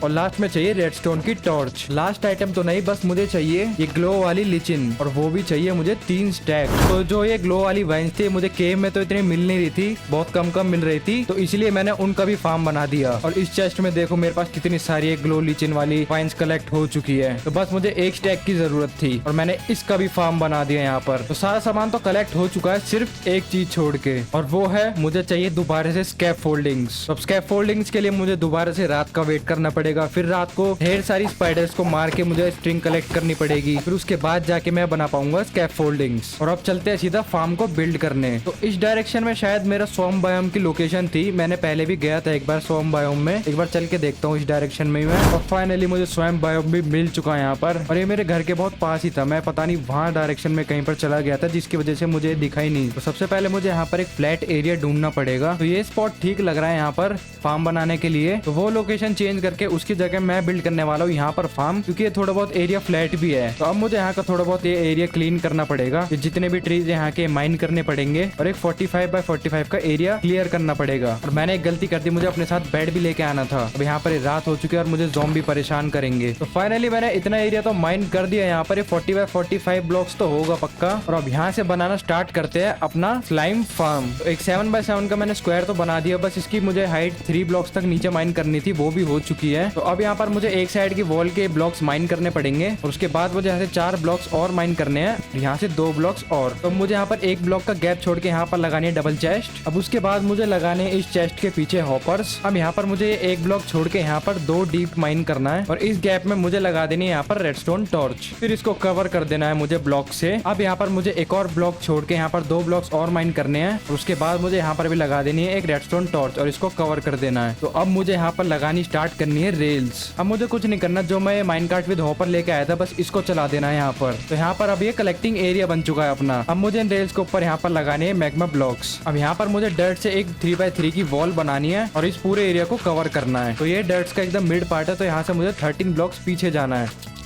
और लास्ट में चाहिए रेडस्टोन की टॉर्च। लास्ट आइटम तो नहीं, बस मुझे चाहिए ये ग्लो वाली लिचिन, और वो भी चाहिए मुझे 3 स्टैक। तो जो ये ग्लो वाली वाइन्स थी मुझे केव में तो इतनी मिल नहीं रही थी, बहुत कम कम मिल रही थी, तो इसलिए मैंने उनका भी फार्म बना दिया। और इस चेस्ट में देखो मेरे पास कितनी सारी ग्लो लिचिन वाली वाइन्स कलेक्ट हो चुकी है। तो बस मुझे 1 स्टैक की जरूरत थी और मैंने इसका भी फार्म बना दिया यहाँ पर। तो सारा सामान तो कलेक्ट हो चुका है, सिर्फ एक चीज छोड़ के, और वो है मुझे चाहिए दोबारा से स्कैफोल्डिंग्स। तो स्कैफोल्डिंग्स के लिए मुझे दोबारा से रात का वेट करना पड़ेगा, फिर रात को ढेर सारी स्पाइडर्स को मार के मुझे स्ट्रिंग कलेक्ट करनी पड़ेगी, फिर उसके बाद जाके मैं बना पाऊंगा स्कैफोल्डिंग्स। और अब चलते हैं सीधा फार्म को बिल्ड करने। तो इस डायरेक्शन में शायद मेरा स्वम्प बायोम की लोकेशन थी, मैंने पहले भी गया था एक बार स्वम्प बायोम में, एक बार चल के देखता हूँ इस डायरेक्शन में मैं। और फाइनली मुझे स्वम्प बायोम भी मिल चुका है यहाँ पर, और ये मेरे घर के बहुत पास ही था। मैं पता नहीं वहाँ डायरेक्शन में कहीं पर चला गया था जिसकी वजह से मुझे दिखा ही नहीं। तो सबसे पहले मुझे यहाँ पर एक फ्लैट एरिया ढूंढना पड़ेगा। तो ये स्पॉट ठीक लग रहा है यहाँ पर फार्म बनाने के लिए, तो वो लोकेशन चेंज करके उसकी जगह मैं बिल्ड करने वाला हूँ यहाँ पर फार्म, क्योंकि ये थोड़ा बहुत एरिया फ्लैट भी है। तो अब मुझे यहाँ का थोड़ा बहुत ये एरिया क्लीन करना पड़ेगा, जितने भी ट्रीज यहाँ के माइन करने पड़ेंगे और एक 45 बाय 45 का एरिया क्लियर करना पड़ेगा। और मैंने एक गलती कर दी, मुझे अपने साथ बेड भी लेके आना था। अब यहाँ पर रात हो चुकी है और मुझे ज़ॉम्बी परेशान करेंगे। तो फाइनली मैंने इतना एरिया तो माइन कर दिया। यहाँ पर 40 बाय 45 ब्लॉक्स तो होगा पक्का। और अब यहाँ से बनाना स्टार्ट करते हैं अपना स्लाइम फार्म। तो एक 7 बाय 7 का मैंने स्क्वायर तो बना दिया, बस इसकी मुझे हाइट 3 ब्लॉक्स तक नीचे माइन करनी थी, वो भी हो चुकी है। तो अब यहाँ पर मुझे एक साइड की वॉल के ब्लॉक्स माइन करने पड़ेंगे और उसके बाद मुझे यहाँ से 4 ब्लॉक्स और माइन करने हैं, यहाँ से 2 ब्लॉक्स और। तो मुझे यहाँ पर 1 ब्लॉक का गैप छोड़ के यहाँ पर लगानी है डबल चेस्ट। अब उसके बाद मुझे लगाने इस चेस्ट के पीछे हॉपर्स। अब यहाँ पर मुझे 1 ब्लॉक छोड़ के यहाँ पर 2 डीप माइन करना है और इस गैप में मुझे लगा देनी है यहाँ पर रेडस्टोन टॉर्च। फिर इसको कवर कर देना है मुझे ब्लॉक से। अब यहाँ पर मुझे एक और ब्लॉक छोड़ के यहाँ पर 2 ब्लॉक्स और माइन करने हैं और उसके बाद मुझे यहाँ पर भी लगा देनी है एक रेडस्टोन टॉर्च और इसको कवर कर देना है। तो अब मुझे यहाँ पर लगानी स्टार्ट करनी है रेल्स। अब मुझे कुछ नहीं करना, जो मैं माइनकार्ट विद हॉपर लेके आया था बस इसको चला देना है यहाँ पर। तो यहाँ पर अब ये कलेक्टिंग एरिया बन चुका है अपना। अब मुझे इन रेल्स के ऊपर यहाँ पर लगाने हैं मैग्मा ब्लॉक्स। अब यहाँ पर मुझे डर्ट से एक 3 बाय 3 की वॉल बनानी है और इस पूरे एरिया को कवर करना है। तो ये डर्ट्स का एकदम मिड पार्ट है, तो यहाँ से मुझे 13 ब्लॉक्स पीछे जाना है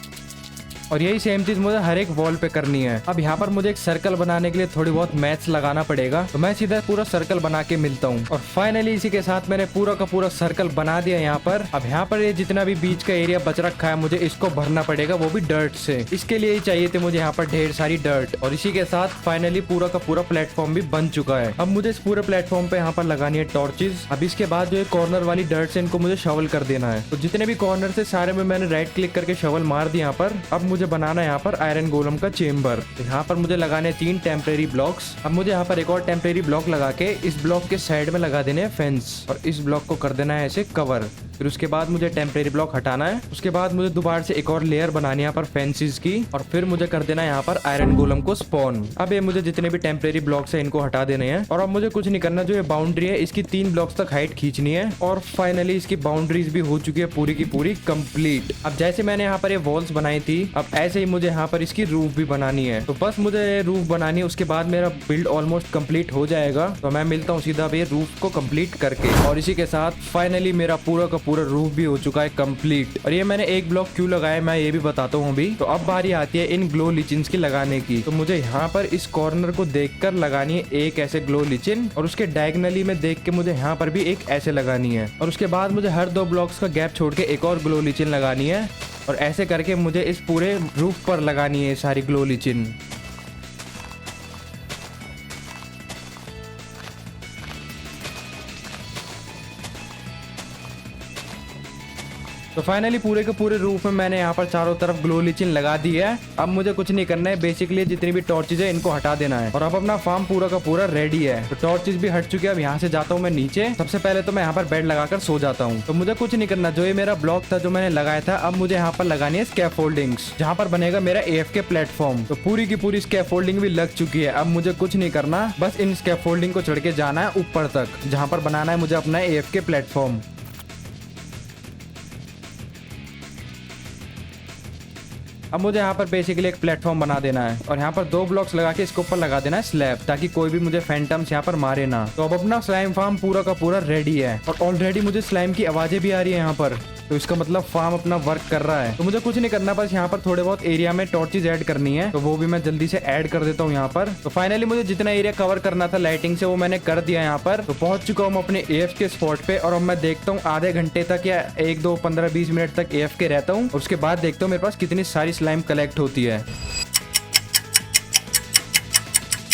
और यही सेम चीज मुझे हर एक वॉल पे करनी है। अब यहाँ पर मुझे एक सर्कल बनाने के लिए थोड़ी बहुत मैथ्स लगाना पड़ेगा, तो मैं सीधा पूरा सर्कल बना के मिलता हूँ। और फाइनली इसी के साथ मैंने पूरा का पूरा सर्कल बना दिया यहाँ पर। अब यहाँ पर ये जितना भी बीच का एरिया बच रखा है मुझे इसको भरना पड़ेगा, वो भी डर्ट से। इसके लिए ही चाहिए थे मुझे यहाँ पर ढेर सारी डर्ट। और इसी के साथ फाइनली पूरा का पूरा प्लेटफॉर्म भी बन चुका है। अब मुझे इस पूरे प्लेटफॉर्म पे यहाँ पर लगानी है टॉर्चेज। अब इसके बाद जो कॉर्नर वाली डर्ट से इनको मुझे शवल कर देना है। तो जितने भी कॉर्नर से सारे में मैंने राइट क्लिक करके शवल मार दिया यहाँ पर। अब मुझे बनाना है यहाँ पर आयरन गोलम का चेम्बर। तो यहाँ पर मुझे लगाने 3 टेम्परेरी ब्लॉक्स। अब मुझे यहाँ पर एक और टेम्परेरी ब्लॉक लगा के इस ब्लॉक के साइड में लगा देने हैं फेंस और इस ब्लॉक को कर देना है ऐसे कवर। फिर उसके बाद मुझे टेम्परेरी ब्लॉक हटाना है। उसके बाद मुझे दोबारा से एक और लेयर बनानी है यहाँ पर फेंसिस की और फिर मुझे कर देना है यहाँ पर आयरन गोलम को स्पॉन। अब ये मुझे जितने भी टेम्परेरी ब्लॉक्स है इनको हटा देने हैं और अब मुझे कुछ नहीं करना, जो ये बाउंड्री है इसकी 3 ब्लॉक्स तक हाइट खींचनी है और फाइनली इसकी बाउंड्रीज भी हो चुकी है पूरी की पूरी कंप्लीट। अब जैसे मैंने यहाँ पर ये वॉल्स बनाई थी, अब ऐसे ही मुझे यहाँ पर इसकी रूफ भी बनानी है। तो बस मुझे रूफ बनानी है, उसके बाद मेरा बिल्ड ऑलमोस्ट कंप्लीट हो जाएगा। तो मैं मिलता हूँ सीधा ये रूफ को कंप्लीट करके। और इसी के साथ फाइनली मेरा पूरा का पूरा रूफ भी हो चुका है कंप्लीट। और ये मैंने एक ब्लॉक क्यों लगाया मैं ये भी बताता हूँ अभी। तो अब बारी आती है इन ग्लो लिचिन्स की लगाने की। तो मुझे यहाँ पर इस कॉर्नर को देखकर लगानी है एक ऐसे ग्लो लिचिन और उसके डायगनली में देख के मुझे यहाँ पर भी एक ऐसे लगानी है और उसके बाद मुझे हर 2 ब्लॉक्स का गैप छोड़ के एक और ग्लो लिचिन लगानी है और ऐसे करके मुझे इस पूरे रूफ पर लगानी है सारी ग्लो लिचिन। तो फाइनली पूरे के पूरे रूफ में मैंने यहाँ पर चारों तरफ ग्लो लिचिन लगा दी है। अब मुझे कुछ नहीं करना है, बेसिकली जितनी भी टॉर्चेज है इनको हटा देना है और अब अपना फार्म पूरा का पूरा रेडी है। तो टॉर्चेज भी हट चुके हैं। अब यहाँ से जाता हूँ मैं नीचे। सबसे पहले तो मैं यहाँ पर बेड लगाकर सो जाता हूँ। तो मुझे कुछ नहीं करना, जो ये मेरा ब्लॉक था जो मैंने लगाया था, अब मुझे यहाँ पर लगानी है स्कैफोल्डिंग्स, जहाँ पर बनेगा मेरा AFK प्लेटफॉर्म। तो पूरी की पूरी स्कैफोल्डिंग भी लग चुकी है। अब मुझे कुछ नहीं करना, बस इन स्कैफोल्डिंग को चढ़ के जाना है ऊपर तक, जहाँ पर बनाना है मुझे अपना AFK प्लेटफॉर्म। अब मुझे यहाँ पर बेसिकली एक प्लेटफॉर्म बना देना है और यहाँ पर 2 ब्लॉक्स लगा के इसके ऊपर लगा देना है स्लैब, ताकि कोई भी मुझे फैंटम्स यहाँ पर मारे ना। तो अब अपना स्लाइम फार्म पूरा का पूरा रेडी है और ऑलरेडी मुझे स्लाइम की आवाजें भी आ रही है यहाँ पर। तो इसका मतलब फार्म अपना वर्क कर रहा है। तो मुझे कुछ नहीं करना, बस यहाँ पर थोड़े बहुत एरिया में टॉर्चेज ऐड करनी है, तो वो भी मैं जल्दी से ऐड कर देता हूँ यहाँ पर। तो फाइनली मुझे जितना एरिया कवर करना था लाइटिंग से वो मैंने कर दिया यहाँ पर। तो पहुंच चुका हूँ अपने AFK स्पॉट पे और अब मैं देखता हूँ आधे घंटे तक या 1, 2, 15, 20 मिनट तक AFK रहता हूँ और उसके बाद देखता हूँ मेरे पास कितनी सारी स्लाइम कलेक्ट होती है।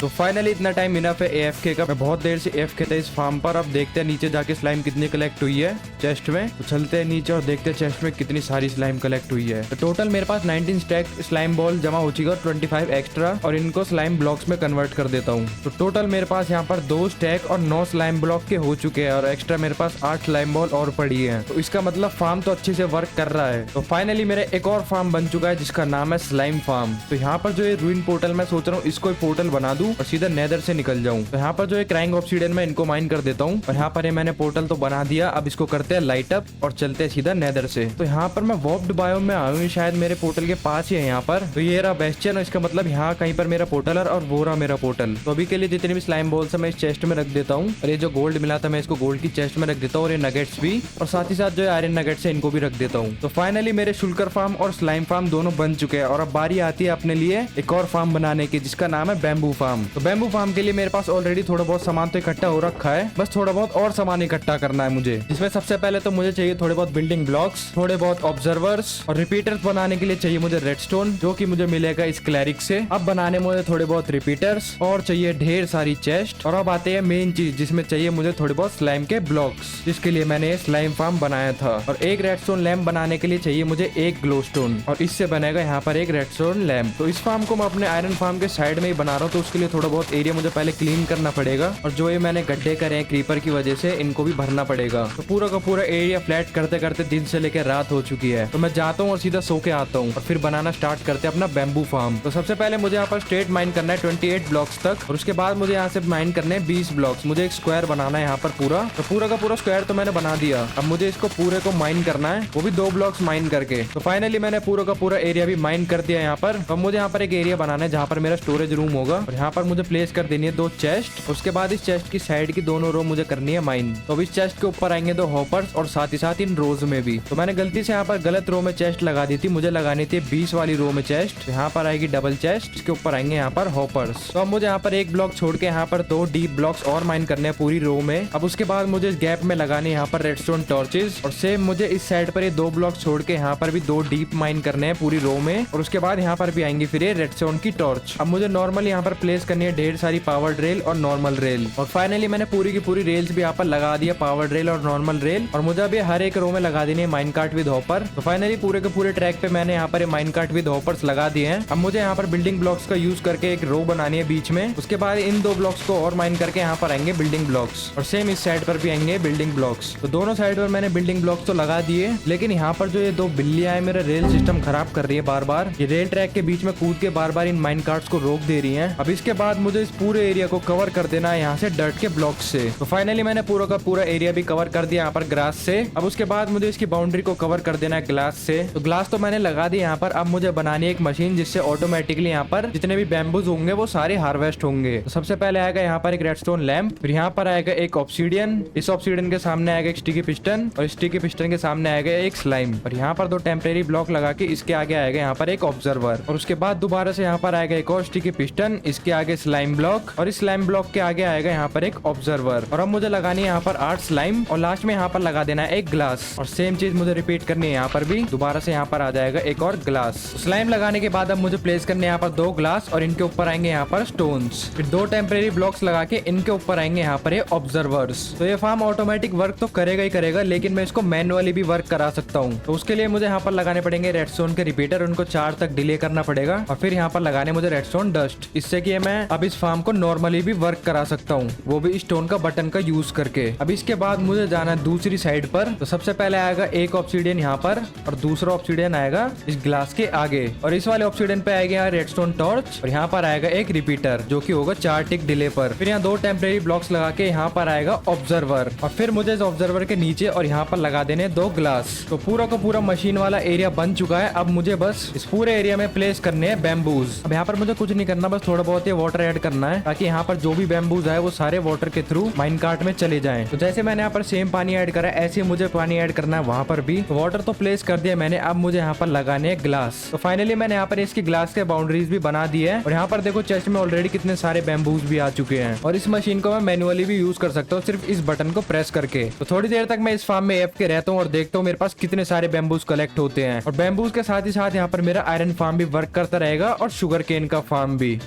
तो फाइनली इतना टाइम इनफ है AFK का। मैं बहुत देर से AFK था इस फार्म पर। अब देखते हैं नीचे जाके स्लाइम कितनी कलेक्ट हुई है चेस्ट में। तो चलते हैं नीचे और देखते हैं चेस्ट में कितनी सारी स्लाइम कलेक्ट हुई है। तो टोटल मेरे पास 19 स्टैक स्लाइम बॉल जमा हो चुकी है और 25 एक्स्ट्रा, और इनको स्लाइम ब्लॉक्स में कन्वर्ट कर देता हूँ। तो टोटल मेरे पास यहाँ पर 2 स्टैक और 9 स्लाइम ब्लॉक के हो चुके हैं और एक्स्ट्रा मेरे पास 8 स्लाइम बॉल और पड़ी है। तो इसका मतलब फार्म तो अच्छे से वर्क कर रहा है। तो फाइनली मेरा एक और फार्म बन चुका है जिसका नाम है स्लाइम फार्म। तो यहाँ पर जो ये रूइन पोर्टल मैं सोच रहा हूँ इसको पोर्टल बना दूं लूँ और सीधा नेदर से निकल जाऊँ। तो यहाँ पर जो एक क्राइंग ऑब्सीडियन मैं इनको माइन कर देता हूँ और यहाँ पर ये मैंने पोर्टल तो बना दिया। अब इसको करते हैं लाइट अप और चलते हैं सीधा नेदर से। तो यहाँ पर मैं वॉर्प्ड बायोम में आया हूँ, शायद मेरे पोर्टल के पास ही है यहाँ पर। तो ये रहा बेस्टियन, इसका मतलब यहाँ कहीं पर मेरा पोर्टल है और वो रहा मेरा पोर्टल। तो अभी के लिए जितने भी स्लाइम बॉल्स है मैं इस चेस्ट में रख देता हूँ और ये जो गोल्ड मिला था मैं इसको गोल्ड की चेस्ट में रख देता हूँ और ये नगेट्स भी, और साथ ही साथ जो आयरन नगेट्स है इनको भी रख देता हूँ। तो फाइनली मेरे शुल्कर फार्म और स्लाइम फार्म दोनों बन चुके हैं और अब बारी आती है अपने लिए एक और फार्म बनाने की जिसका नाम है बैम्बू फार्म। तो बैम्बू फार्म के लिए मेरे पास ऑलरेडी थोड़ा बहुत सामान तो इकट्ठा हो रखा है, बस थोड़ा बहुत और सामान इकट्ठा करना है मुझे। जिसमें सबसे पहले तो मुझे चाहिए थोड़े बहुत बिल्डिंग ब्लॉक्स, थोड़े बहुत ऑब्जर्वर्स, और रिपीटर्स बनाने के लिए चाहिए मुझे रेडस्टोन जो कि मुझे मिलेगा इस क्लैरिक से। अब बनाने मुझे थोड़े बहुत रिपीटर्स और चाहिए ढेर सारी चेस्ट। और अब आते हैं मेन चीज जिसमें चाहिए मुझे थोड़े बहुत स्लाइम के ब्लॉक्स, जिसके लिए मैंने स्लाइम फार्म बनाया था। और एक रेडस्टोन लैम्प बनाने के लिए चाहिए मुझे एक ग्लो स्टोन और इससे बनेगा यहाँ पर एक रेडस्टोन लैम्प। तो इस फार्म को मैं अपने आयरन फार्म के साइड में ही बना रहा हूँ, तो उसके लिए थोड़ा बहुत एरिया मुझे पहले क्लीन करना पड़ेगा और जो ये मैंने गड्ढे करे हैं क्रीपर की वजह से इनको भी भरना पड़ेगा। तो पूरा का पूरा एरिया फ्लैट करते करते दिन से लेकर रात हो चुकी है। तो मैं जाता हूँ और सीधा सो के आता हूँ और फिर बनाना स्टार्ट करते हैं अपना बैम्बू फार्म। तो सबसे पहले मुझे यहाँ पर स्ट्रेट माइन करना है 28 ब्लॉक्स तक और उसके बाद मुझे यहाँ से माइन करने हैं 20 ब्लॉक्स। मुझे एक स्क्वायर बनाना है यहाँ पर पूरा, तो पूरा का पूरा स्क्वायर तो मैंने बना दिया। अब मुझे इसको पूरे को माइन करना है, वो भी 2 ब्लॉक्स माइन करके। तो फाइनली मैंने पूरा का पूरा एरिया भी माइन कर दिया यहाँ पर। अब मुझे यहाँ पर एक एरिया बनाना है जहाँ पर मेरा स्टोरेज रूम होगा और यहाँ पर मुझे प्लेस कर देनी है 2 चेस्ट। उसके बाद इस चेस्ट की साइड की दोनों रो मुझे करनी है माइन। तो अब इस चेस्ट के ऊपर आएंगे 2 हॉपर्स और साथ ही साथ इन रोज में भी। तो मैंने गलती से यहाँ पर गलत रो में चेस्ट लगा दी थी, मुझे लगानी थी 20 वाली रो में चेस्ट। यहाँ पर आएगी डबल चेस्ट, इसके ऊपर आएंगे यहाँ पर हॉपर्स। तो अब मुझे यहाँ पर एक ब्लॉक छोड़ के यहाँ पर 2 डीप ब्लॉक्स और माइन करने हैं पूरी रो में। अब उसके बाद मुझे इस गैप में लगाने यहाँ पर रेडस्टोन टॉर्चेस और सेम मुझे इस साइड पर ये 2 ब्लॉक छोड़ के यहाँ पर भी 2 डीप माइन करने हैं पूरी रो में। और उसके बाद यहाँ पर भी आएंगी फिर ये रेडस्टोन की टॉर्च। अब मुझे नॉर्मल यहाँ पर प्लेस करनी है ढेर सारी पावर रेल और नॉर्मल रेल। और फाइनली मैंने पूरी की पूरी रेल्स भी यहाँ पर लगा दिया, पावर रेल और नॉर्मल रेल। और मुझे अभी हर एक रो में लगा देनी है माइन कार्ट विद हॉपर। तो फाइनली पूरे के पूरे ट्रैक पे मैंने यहाँ पर माइन कार्ट विद हॉपर्स लगा दिए हैं। अब मुझे यहाँ पर बिल्डिंग ब्लॉक्स का यूज करके एक रो बनानी है बीच में। उसके बाद इन 2 ब्लॉक्स को और माइन करके यहाँ पर आएंगे बिल्डिंग ब्लॉक्स और सेम इस साइड पर भी आएंगे बिल्डिंग ब्लॉक्स। तो दोनों साइड पर मैंने बिल्डिंग ब्लॉक्स तो लगा दिए, लेकिन यहाँ पर जो ये 2 बिल्लियां है मेरा रेल सिस्टम खराब कर रही है बार बार। ये रेल ट्रैक के बीच में कूद के बार बार इन माइन कार्ट्स को रोक दे रही है। अब इसके बाद मुझे इस पूरे एरिया को कवर कर देना है यहाँ से डर्ट के ब्लॉक से। तो फाइनली मैंने पूरा का पूरा एरिया भी कवर कर दिया यहाँ पर ग्रास से। अब उसके बाद मुझे इसकी बाउंड्री को कवर कर देना है ग्लास से। तो ग्लास तो मैंने लगा दी यहाँ पर। अब मुझे बनानी है एक मशीन जिससे ऑटोमेटिकली यहाँ पर जितने भी बैम्बूज होंगे वो सारे हार्वेस्ट होंगे। तो सबसे पहले आएगा यहाँ पर एक रेडस्टोन लैम्प, फिर यहाँ पर आएगा एक ऑब्सीडियन, इस ऑब्सीडियन के सामने आएगा एक स्टिकी पिस्टन और स्टिकी पिस्टन के सामने आएगा एक स्लाइम और यहाँ पर 2 टेम्परेरी ब्लॉक लगा के इसके आगे आएगा यहाँ पर एक ऑब्जर्वर। और उसके बाद दोबारा से यहाँ पर आएगा एक और स्टिकी पिस्टन, इसके आगे स्लाइम ब्लॉक और इस स्लाइम ब्लॉक के आगे आएगा यहाँ पर एक ऑब्जर्वर। और अब मुझे लगानी है यहाँ पर 8 स्लाइम और लास्ट में यहाँ पर लगा देना है एक ग्लास। और सेम चीज मुझे रिपीट करनी है यहाँ पर भी, दोबारा से यहाँ पर आ जाएगा एक और ग्लास। स्लाइम लगाने के बाद अब मुझे प्लेस करने यहाँ पर 2 ग्लास और इनके ऊपर आएंगे यहाँ पर स्टोन्स। फिर 2 टेम्परेरी ब्लॉक्स लगा के इनके ऊपर आएंगे यहाँ पर ये ऑब्जर्वर्स। तो ये फार्म ऑटोमेटिक वर्क तो करेगा ही करेगा, लेकिन मैं इसको मैनुअली भी वर्क करा सकता हूँ। तो उसके लिए मुझे यहाँ पर लगाने पड़ेंगे रेडस्टोन के रिपीटर, उनको 4 तक डिले करना पड़ेगा। और फिर यहाँ पर लगाने मुझे रेडस्टोन डस्ट, इससे कि मैं अब इस फार्म को नॉर्मली भी वर्क करा सकता हूँ, वो भी स्टोन का बटन का यूज करके। अब इसके बाद मुझे जाना है दूसरी साइड पर। तो सबसे पहले आएगा एक ऑब्सीडियन यहाँ पर और दूसरा ऑब्सीडियन आएगा इस ग्लास के आगे और इस वाले ऑब्सीडियन पे आएगा रेडस्टोन टॉर्च और यहाँ पर आएगा एक रिपीटर जो कि होगा 4 टिक डिले पर। फिर यहाँ 2 टेम्परेरी ब्लॉक्स लगा के यहाँ पर आएगा ऑब्जर्वर और फिर मुझे इस ऑब्जर्वर के नीचे और यहाँ पर लगा देने 2 ग्लास। तो पूरा का पूरा मशीन वाला एरिया बन चुका है। अब मुझे बस इस पूरे एरिया में प्लेस करने हैं बैम्बूज। अब यहाँ पर मुझे कुछ नहीं करना, बस थोड़ा बहुत ये वाटर ऐड करना है ताकि यहाँ पर जो भी बैम्बूज है वो सारे वाटर के थ्रू माइन कार्ट में चले जाएं। तो जैसे मैंने यहाँ पर सेम पानी ऐड करा ऐसे मुझे पानी ऐड करना है वहां पर भी। तो वाटर तो प्लेस कर दिया मैंने, अब मुझे यहाँ पर लगाने हैं ग्लास। तो फाइनली मैंने यहाँ पर इसकी ग्लास के बाउंड्रीज भी बना दी है और यहाँ पर देखो चेस्ट में ऑलरेडी कितने सारे बैम्बूज भी आ चुके हैं और इस मशीन को मैं मैनुअली भी यूज कर सकता हूँ सिर्फ इस बटन को प्रेस करके। तो थोड़ी देर तक मैं इस फार्म में AFK रहता हूँ और देखता हूँ मेरे पास कितने सारे बैम्बूज कलेक्ट होते हैं। और बैम्बूज के साथ ही साथ यहाँ पर मेरा आयरन फार्म भी वर्क करता रहेगा और शुगर केन का फार्म भी।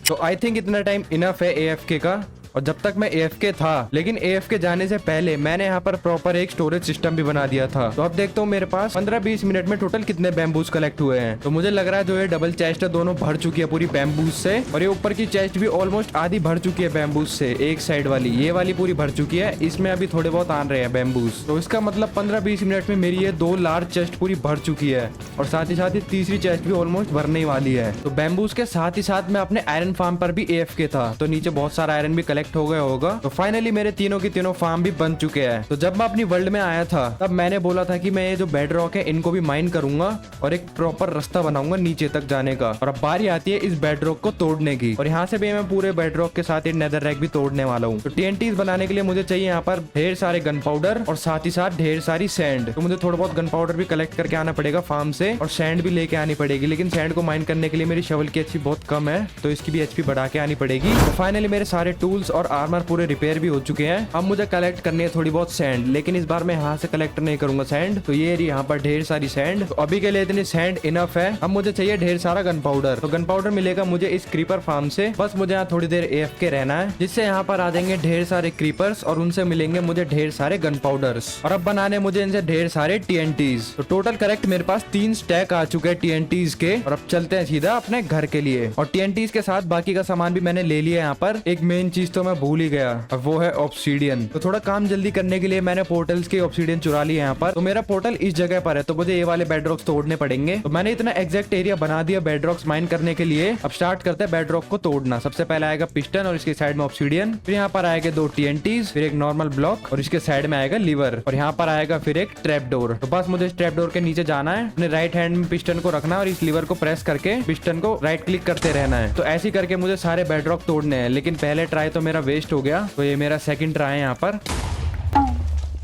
तो आई थिंक इतना टाइम इनफ है AFK का और जब तक मैं AFK था, लेकिन AFK जाने से पहले मैंने यहाँ पर प्रॉपर एक स्टोरेज सिस्टम भी बना दिया था। तो अब देखता हूँ मेरे पास 15-20 मिनट में टोटल कितने बैम्बूज कलेक्ट हुए हैं। तो मुझे लग रहा है जो ये डबल चेस्ट है दोनों भर चुकी है पूरी बैम्बूज से, और ये ऊपर की चेस्ट भी ऑलमोस्ट आधी भर चुकी है बैम्बूज से। एक साइड वाली, ये वाली पूरी भर चुकी है, इसमें अभी थोड़े बहुत आ रहे हैं बैम्बूज। तो इसका मतलब 15-20 मिनट में मेरी ये 2 लार्ज चेस्ट पूरी भर चुकी है, और साथ ही तीसरी चेस्ट भी ऑलमोस्ट भरने वाली है। तो बैम्बूज के साथ ही साथ मैं अपने आयरन फार्म पर भी AFK था, तो नीचे बहुत सारा आयरन भी कलेक्ट हो गया होगा। तो फाइनली मेरे तीनों की तीनों फार्म भी बन चुके हैं। तो जब मैं अपनी वर्ल्ड में आया था तब मैंने बोला था कि मैं ये जो बेड रॉक है इनको भी माइन करूंगा और एक प्रॉपर रास्ता बनाऊंगा नीचे तक जाने का। और अब बारी आती है इस बेड रॉक को तोड़ने की, और यहाँ से भी मैं पूरे बेड रॉक के साथ नेदर रैक भी तोड़ने वाला हूँ। तो TNTs बनाने के लिए मुझे चाहिए यहाँ पर ढेर सारे गन पाउडर और साथ ही साथ ढेर सारी सैंड। तो मुझे थोड़ा बहुत गन पाउडर भी कलेक्ट करके आना पड़ेगा फार्म से, और सैंड भी लेके आनी पड़ेगी। लेकिन सैंड को माइन करने के लिए मेरी शवल की HP बहुत कम है, तो इसकी भी HP बढ़ा के आनी पड़ेगी। तो फाइनली मेरे सारे टूल्स और आर्मर पूरे रिपेयर भी हो चुके हैं। अब मुझे कलेक्ट करनी है थोड़ी बहुत सैंड, लेकिन इस बार मैं यहाँ से कलेक्ट नहीं करूंगा सैंड। तो ये यहाँ पर ढेर सारी सैंड, तो अभी के लिए इतनी सैंड इनफ है। अब मुझे चाहिए ढेर सारा गन पाउडर। तो गन पाउडर मिलेगा मुझे इस क्रीपर फार्म से। बस मुझे यहाँ थोड़ी देर AFK रहना है, जिससे यहाँ पर आ जाएंगे ढेर सारे क्रीपर्स और उनसे मिलेंगे मुझे ढेर सारे गन पाउडर्स। और अब बनाने मुझे इनसे ढेर सारे TNTs। तो टोटल करेक्ट मेरे पास 3 स्टैक आ चुके हैं TNTs के, और अब चलते हैं सीधा अपने घर के लिए। और TNTs के साथ बाकी का सामान भी मैंने ले लिया। यहाँ पर एक मेन चीज तो मैं भूल ही गया, और वो है ऑब्सीडियन। तो थोड़ा काम जल्दी करने के लिए मैंने पोर्टल्स के ऑब्सीडियन चुरा लिए यहाँ पर। तो मेरा पोर्टल इस जगह पर है, तो मुझे ये वाले बेडरॉक्स तोड़ने पड़ेंगे। तो मैंने इतना एग्जैक्ट एरिया बना दिया बेडरॉक्स माइन करने के लिए। अब स्टार्ट करते हैं बेडरॉक को तोड़ना। सबसे पहले आएगा पिस्टन और इसके साइड में ऑब्सीडियन, फिर यहाँ पर आएगा 2 TNTs, फिर एक नॉर्मल ब्लॉक और इसके साइड में आएगा लीवर, और यहाँ पर आएगा फिर एक ट्रैप डोर। तो बस मुझे इस ट्रैप डोर के नीचे जाना है, अपने राइट हैंड में पिस्टन को रखना है और इस लीवर को प्रेस करके पिस्टन को राइट क्लिक करते रहना है। तो ऐसे करके मुझे सारे बेडरॉक तोड़ने हैं। लेकिन पहले ट्राई तो मेरा वेस्ट हो गया, तो ये मेरा सेकंड ट्राई है यहाँ पर,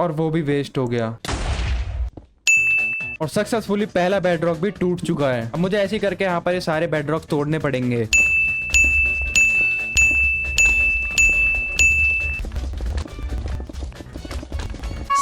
और वो भी वेस्ट हो गया। और सक्सेसफुली पहला बेडरॉक भी टूट चुका है। अब मुझे ऐसे करके यहाँ पर ये सारे बेडरॉक तोड़ने पड़ेंगे।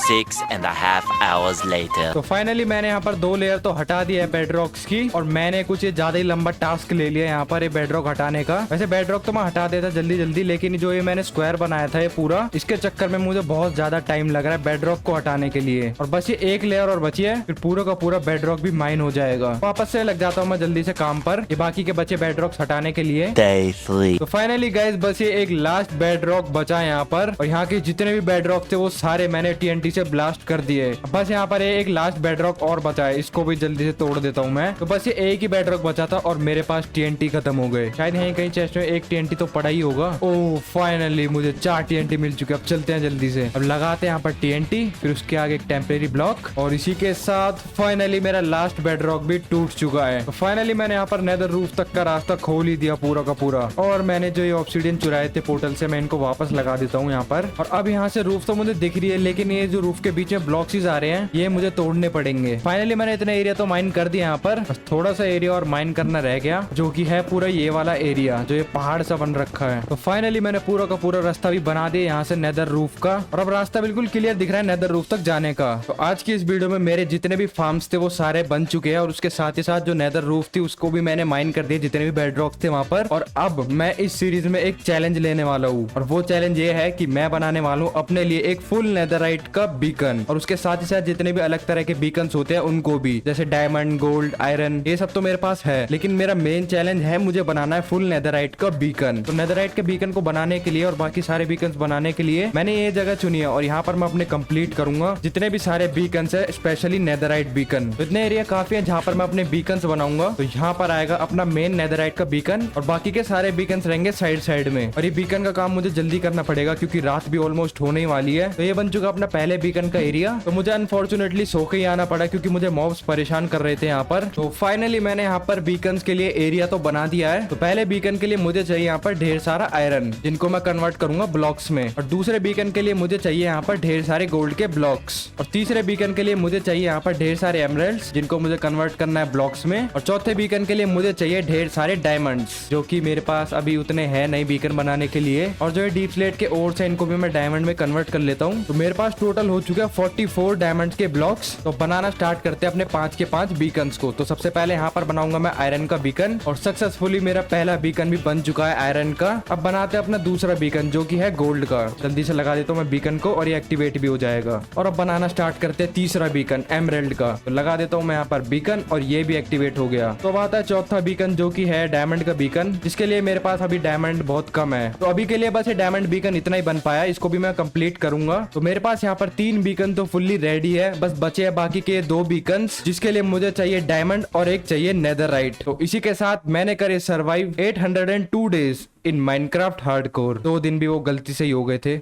6.5 hours later. तो फाइनली मैंने यहाँ पर 2 लेयर तो हटा दिया है बेडरॉक्स की, और मैंने कुछ ये ज्यादा ही लंबा टास्क ले लिया यहाँ पर ये बेडरॉक हटाने का। वैसे बेडरॉक तो मैं हटा देता जल्दी जल्दी, लेकिन जो ये मैंने स्क्वायर बनाया था ये पूरा, इसके चक्कर में मुझे बहुत ज्यादा टाइम लग रहा है बेडरॉक को हटाने के लिए। और बस ये एक लेयर और बची है, फिर पूरा का पूरा बेडरॉक भी माइन हो जाएगा। वापस से लग जाता हूँ मैं जल्दी से काम पर, ये बाकी के बचे बेडरॉक्स हटाने के लिए। Day 3. तो फाइनली गाइस बस ये एक लास्ट बेडरॉक बचा है यहाँ पर, और यहाँ के जितने भी बेडरॉक थे वो सारे मैंने TNT से ब्लास्ट कर दिए। बस यहाँ पर एक लास्ट बेडरॉक और बचा है, इसको भी जल्दी से तोड़ देता हूँ मैं। तो बस ये एक ही बेडरॉक बचा था और मेरे पास TNT खत्म हो गए। शायद यहीं कहीं चेस्ट में एक TNT तो पड़ा ही होगा। ओह फाइनली मुझे 4 TNT मिल चुके। अब चलते हैं जल्दी से, अब लगाते हैं यहाँ पर TNT, फिर उसके आगे एक टेम्परेरी ब्लॉक, और इसी के साथ फाइनली मेरा लास्ट बेडरॉक भी टूट चुका है। तो फाइनली मैंने यहाँ पर नेदर रूफ तक का रास्ता खोल ही दिया पूरा का पूरा, और मैंने जो ये ऑब्सीडियन चुराए थे पोर्टल से मैं इनको वापस लगा देता हूँ यहाँ पर। और अब यहाँ से रूफ तो मुझे दिख रही है, लेकिन ये जो रूफ के बीच में ब्लॉक्स आ रहे हैं ये मुझे तोड़ने पड़ेंगे। फाइनली मैंने इतना एरिया तो माइन कर दिया यहाँ पर, बस थोड़ा सा एरिया और माइन करना रह गया, जो कि है पूरा ये वाला एरिया जो ये पहाड़ सा बन रखा है। तो फाइनली मैंने पूरा का पूरा रास्ता भी बना दिया यहाँ से नेदर रूफ का, और अब रास्ता बिल्कुल क्लियर दिख रहा है नेदर रूफ तक जाने का। तो आज की इस वीडियो में मेरे जितने भी फार्म्स थे वो सारे बन चुके हैं, और उसके साथ ही साथ जो नेदर रूफ थी उसको भी मैंने माइन कर दिया, जितने भी बेडरॉक थे वहां पर। और अब मैं इस सीरीज में एक चैलेंज लेने वाला हूँ, और वो चैलेंज ये है कि मैं बनाने वाला हूँ अपने लिए एक फुल नेदरराइट का बीकन, और उसके साथ ही साथ जितने भी अलग तरह के बीकन्स होते हैं उनको भी, जैसे डायमंड, गोल्ड, आयरन, ये सब तो मेरे पास है। लेकिन मेरा मेन चैलेंज है मुझे बनाना है फुल नेदरराइट का बीकन। तो नेदरराइट के बीकन को बनाने के लिए और बाकी सारे बीकन्स बनाने के लिए मैंने ये जगह चुनी है, और यहाँ पर मैं अपने कंप्लीट करूंगा जितने भी सारे बीकन्स है, स्पेशली नेदरराइट बीकन। तो इतने एरिया काफी है जहाँ पर मैं अपने बीकन्स बनाऊंगा। तो यहाँ पर आएगा अपना मेन नेदरराइट का बीकन, और बाकी के सारे बीकन्स रहेंगे साइड साइड में। और ये बीकन का काम मुझे जल्दी करना पड़ेगा क्योंकि रात भी ऑलमोस्ट होने ही वाली है। तो ये बन चुका अपना पहले बीकन का एरिया। तो मुझे अनफॉर्चुनेटली सो के ही आना पड़ा क्योंकि मुझे मॉब्स परेशान कर रहे थे यहाँ पर। तो फाइनली मैंने यहाँ पर बीकन्स के लिए एरिया तो बना दिया है। तो पहले बीकन के लिए मुझे चाहिए यहाँ पर ढेर सारा आयरन, जिनको मैं कन्वर्ट करूंगा ब्लॉक्स में। और दूसरे बीकन के लिए मुझे चाहिए यहाँ पर ढेर सारे गोल्ड के ब्लॉक्स। और तीसरे बीकन के लिए मुझे चाहिए यहाँ पर ढेर सारे एमरल्ड्स, जिनको मुझे कन्वर्ट करना है ब्लॉक्स में। और चौथे बीकन के लिए मुझे चाहिए ढेर सारे डायमंड्स, जो कि मेरे पास अभी उतने हैं नहीं बीकन बनाने के लिए। और जो है डीप स्लेट के ओर्स है इनको भी मैं डायमंड में कन्वर्ट कर लेता हूँ। तो मेरे पास टोटल हो चुका है 44 डायमंड के ब्लॉक्स। तो बनाना स्टार्ट करते हैं अपने 5 के 5 बीकन्स को। तो सबसे पहले यहाँ पर बनाऊंगा मैं आयरन का बीकन और सक्सेसफुली मेरा पहला बीकन भी बन चुका है आयरन का। अब बनाते हैं अपना दूसरा बीकन जो कि है गोल्ड का। जल्दी से लगा देता हूँ मैं बीकन को और ये एक्टिवेट भी हो जाएगा। और अब बनाना स्टार्ट करते हैं तीसरा बीकन एमराल्ड का। तो लगा देता हूँ मैं यहाँ पर बीकन और ये भी एक्टिवेट हो गया। तो अब आता है चौथा बीकन जो कि है डायमंड का बीकन, जिसके लिए मेरे पास अभी डायमंड बहुत कम है। तो अभी के लिए बस ये डायमंड बीकन इतना ही बन पाया, इसको भी मैं कंप्लीट करूंगा। तो मेरे पास यहाँ पर 3 बीकन तो फुल्ली रेडी है, बस बचे हैं बाकी के 2 बीकन्स जिसके लिए मुझे चाहिए डायमंड और एक चाहिए नेदरराइट। तो इसी के साथ मैंने करे survive 802 days in Minecraft hardcore. 2 दिन भी वो गलती से ही हो गए थे।